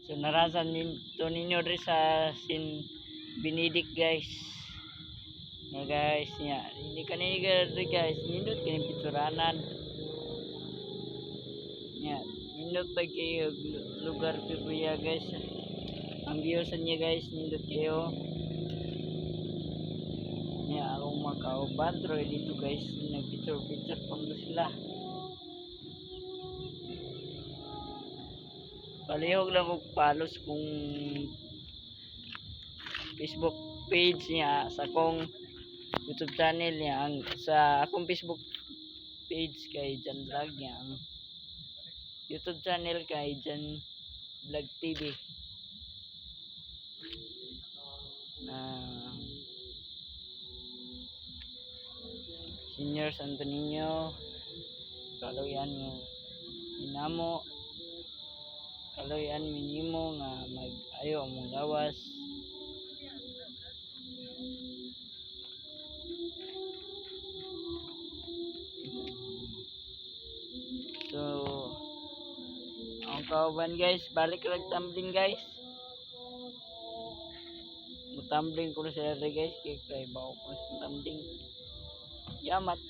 So narasan to ninyo rin sa Sin Benedict guys. Nga guys nya hindi kanina rin guys nindot kini picturanan. Nya nindot pa kayo lugar kuya guys. Ang view sa niya guys nindot kayo. Nya akong mga kauban dito guys nagpicture pa mo sila. Palihog lang og follow kung Facebook page niya sa akong YouTube channel niya ang sa akong Facebook page kay Jan Vlog niya ang YouTube channel kay Jan Vlog TV na Senior Santo Niño kaloyan mo inamo kaloyan minimo nga mag-ayo among lawas. So ang kauban guys balik lang tumbling guys tumbling ko na sa guys kay bawo ko sa tumbling yamat